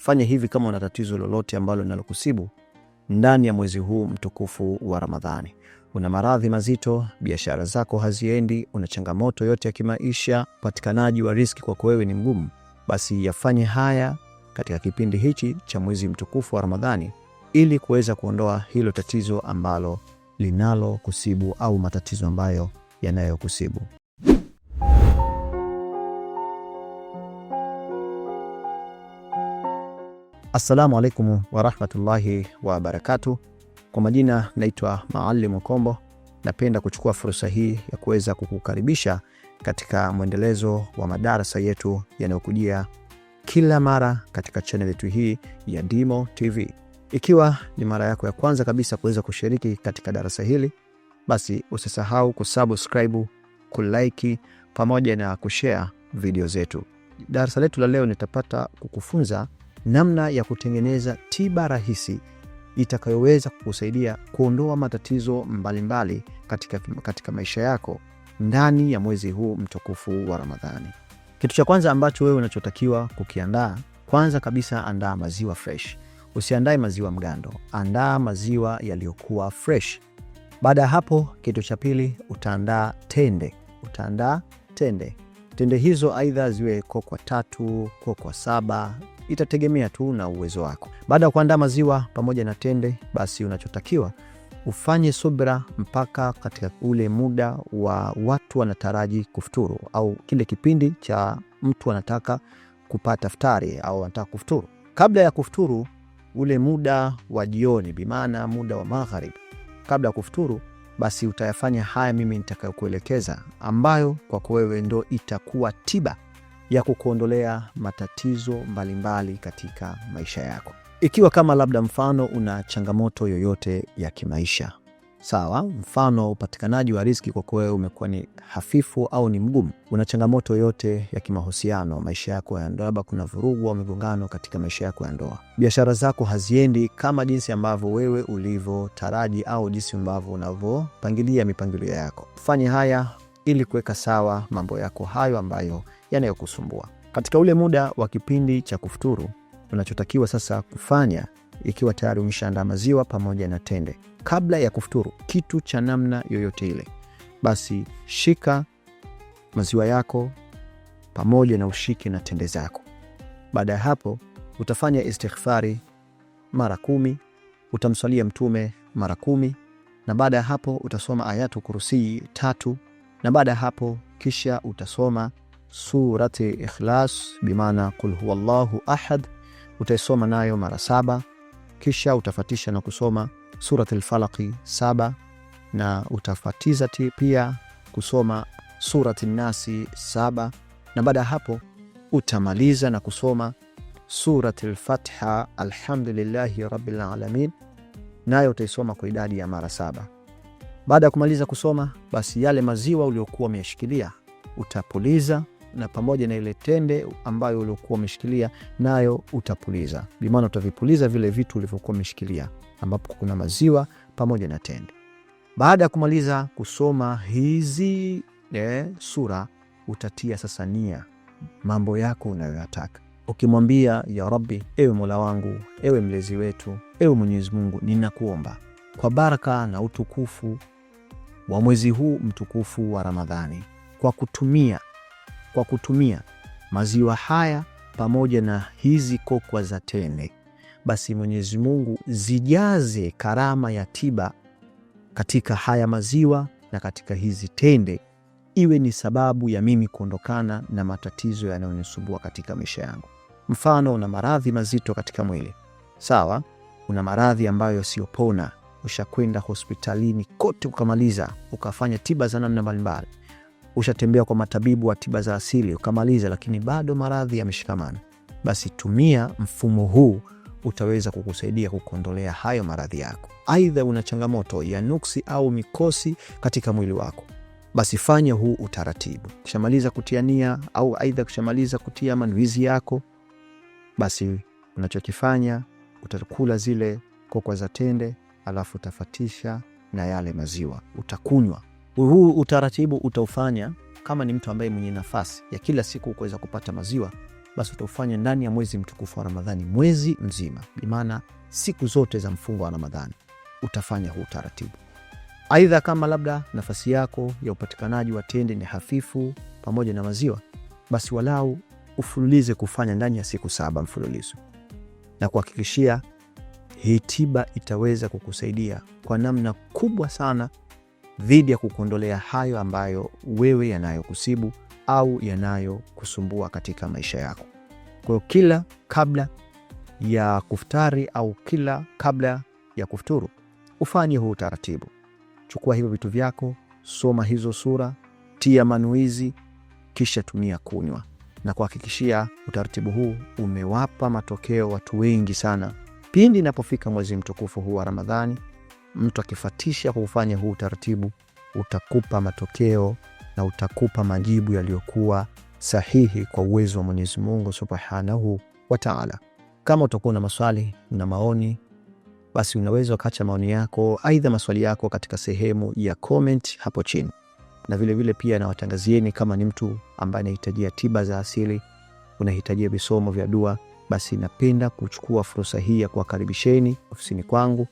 Fanya hivi kama una tatizo lolote ambalo linalokusibu ndani ya mwezi huu mtukufu wa Ramadhani. Una maradhi mazito, biashara zako haziendi, una changamoto yote ya kimaisha, patikanaji wa riziki kwako wewe ni mgumu, basi yafanye haya katika kipindi hichi cha mwezi mtukufu wa Ramadhani ili kuweza kuondoa hilo tatizo ambalo linalo kusibu au matatizo ambayo yanayokusibu. Assalamu alaikum wa rahmatullahi wa barakatuh. Kwa majina naitwa Maalim Kombo. Napenda kuchukua fursa hii ya kuweza kukukaribisha katika mwendelezo wa madarasa yetu yanayokujia kila mara katika channel yetu hii ya Dimo TV. Ikiwa ni mara yako ya kwanza kabisa kuweza kushiriki katika darasa hili, basi usisahau kusubscribe, kulike pamoja na kushare video zetu. Darasa letu la leo nitapata kukufunza namna ya kutengeneza tiba rahisi itakayoweza kukusaidia kuondoa matatizo mbalimbali katika maisha yako ndani ya mwezi huu mtukufu wa Ramadhani. Kitu cha kwanza ambacho wewe unachotakiwa kukiandaa, kwanza kabisa andaa maziwa fresh. Usiandae maziwa mgando, andaa maziwa yaliyokuwa fresh. Baada ya hapo, kitu cha pili utaandaa tende. Tende hizo aidha ziwe kokwa 3, kokwa 7, itategemea tu na uwezo wako. Baada ya kuandaa maziwa pamoja na tende, basi unachotakiwa ufanye subra mpaka katika ule muda wa watu wanataraji kufuturu, au kile kipindi cha mtu anataka kupata iftari au anataka kufuturu. Kabla ya kufuturu, ule muda wa jioni, bimaana muda wa magharib, kabla ya kufuturu, basi utayafanya haya mimi nitakayokuelekeza, ambayo kwa wewe ndo itakuwa tiba ya kukuondolea matatizo mbalimbali katika maisha yako. Ikiwa kama labda mfano una changamoto yoyote ya kimaisha, sawa, mfano upatikanaji wa riziki kwa wewe umekuwa ni hafifu au ni mgumu, una changamoto yote ya kimahusiano, maisha yako ya ndoa, kuna vurugu au migongano katika maisha yako ya ndoa, biashara zako haziendi kama jinsi ambavyo wewe ulivyotaraji au jinsi ambavyo unavyopangilia mipangilio yako, fanye haya ili kuweka sawa mambo yako hayo ambayo yanayokusumbua. Katika ule muda wa kipindi cha kufuturu, unachotakiwa sasa kufanya, ikiwa tayari umeshaandaa maziwa pamoja na tende, kabla ya kufuturu kitu cha namna yoyote ile, basi shika maziwa yako pamoja na ushike na tende zako. Baada ya hapo utafanya istighfari mara 10, utamswalia mtume mara 10, na baada ya hapo utasoma ayatu kursi 3, na baada ya hapo kisha utasoma surati Ikhlas, bimaana qul huwallahu ahad, utaisoma nayo mara 7, kisha utafatisha na kusoma surati al-Falaq 7, na utafatiza pia kusoma surati Nasi 7, na baada hapo utamaliza na kusoma surati al-Fatiha alhamdulillahi rabbil alamin, nayo utaisoma kwa idadi ya mara 7. Baada ya kumaliza kusoma, basi yale maziwa uliokuwa umeshikilia utapuliza, na pamoja na ile tende ambayo uliokuwa umeshikilia nayo utapuliza, bimaana utavipuliza vile vitu ulivyokuwa umeshikilia ambapo kuna maziwa pamoja na tende. Baada ya kumaliza kusoma hizi sura, utatia sasa nia mambo yako unayoyataka, ukimwambia ya Rabbi, ewe Mola wangu, ewe mlezi wetu, ewe Mwenyezi Mungu, ninakuomba kwa baraka na utukufu wa mwezi huu mtukufu wa Ramadhani, kwa kutumia maziwa haya pamoja na hizi kokwa za tende, basi Mwenyezi Mungu zijaze karama ya tiba katika haya maziwa na katika hizi tende, iwe ni sababu ya mimi kuondokana na matatizo yanayonisumbua katika maisha yangu. Mfano, una maradhi mazito katika mwili, sawa, una maradhi ambayo siyopona, ushakwenda hospitalini kote ukamaliza, ukafanya tiba za namna mbalimbali, ushatembea kwa matabibu wa tiba za asili ukamaliza, lakini bado maradhi yameshikamana, basi tumia mfumo huu, utaweza kukusaidia kukuondolea hayo maradhi yako. Aidha una changamoto ya nuksi au mikosi katika mwili wako, basi fanya huu utaratibu. Kishamaliza kutia nia au aidha kishamaliza kutia manuizi yako, basi unachokifanya utakula zile kokwa za tende, alafu utafatisha na yale maziwa utakunywa. Huu utaratibu utaufanya kama ni mtu ambaye mwenye nafasi ya kila siku kuweza kupata maziwa, basi utaufanya ndani ya mwezi mtukufu wa Ramadhani, mwezi mzima, bimaana siku zote za mfungo wa Ramadhani utafanya huu utaratibu. Aidha, kama labda nafasi yako ya upatikanaji wa tende ni hafifu pamoja na maziwa, basi walau ufululize kufanya ndani ya siku 7 mfululizo, na kuhakikishia hii tiba itaweza kukusaidia kwa namna kubwa sana dhidi ya kukuondolea hayo ambayo wewe yanayokusibu au yanayokusumbua katika maisha yako. Kwa hiyo kila kabla ya kuftari au kila kabla ya kufuturu ufanye huu utaratibu. Chukua hivyo vitu vyako, soma hizo sura, tia manuizi, kisha tumia kunywa, na kuhakikishia utaratibu huu umewapa matokeo watu wengi sana. Pindi inapofika mwezi mtukufu huu wa Ramadhani, mtu akifatisha kufanya huu utaratibu utakupa matokeo na utakupa majibu yaliyokuwa sahihi kwa uwezo wa Mwenyezi Mungu Subhanahu wa Ta'ala. Kama utakuwa na maswali na maoni, basi unaweza ukaacha maoni yako aidha maswali yako katika sehemu ya comment hapo chini. Na vile vile pia nawatangazieni, kama ni mtu ambaye anahitajia tiba za asili, unahitajia visomo vya dua, basi napenda kuchukua fursa hii ya kuwakaribisheni ofisini kwangu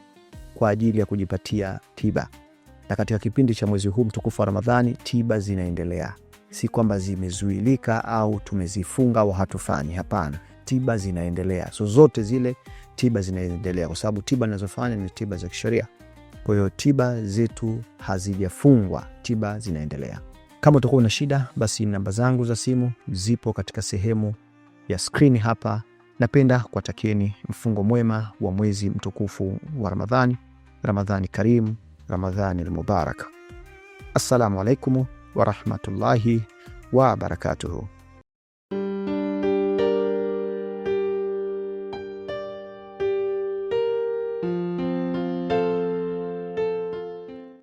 kwa ajili ya kujipatia tiba. Na katika kipindi cha mwezi huu mtukufu wa Ramadhani, tiba zinaendelea. Si kwamba zimezuilika au tumezifunga au hatufanyi, hapana. Tiba zinaendelea. So zote zile tiba zinaendelea, kwa sababu tiba ninazofanya ni tiba za kisheria. Kwa hiyo tiba zetu hazijafungwa, tiba zinaendelea. Kama utakuwa na shida, basi namba zangu za simu zipo katika sehemu ya screen hapa. Napenda kuwatakieni mfungo mwema wa mwezi mtukufu wa Ramadhani. Ramadhani Karim, Ramadhani al-Mubarak. Assalamu alaikum wa rahmatullahi wa barakatuhu.